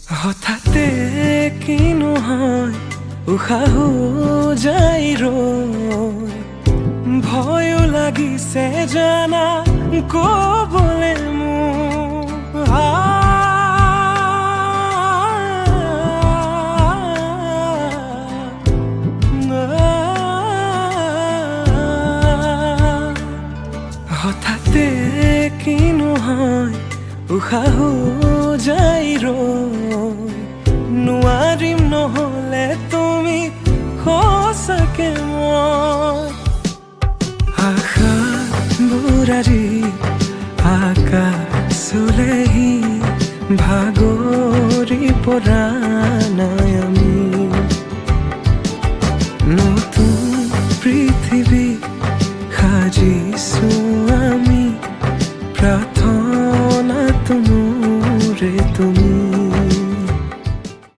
হঠাতে কিনো হয় উশাহো যাই ৰৈ, ভয়ো লাগিছে জানা কবলে মোৰ। হঠাতে কিনো হয় উশাহো যাই ৰৈ, নোৱাৰিম নহলে তুমি সঁচাকে মই। আশাবোৰ আজি আকাশ চুলেহি, ভাগৰি পৰা নাই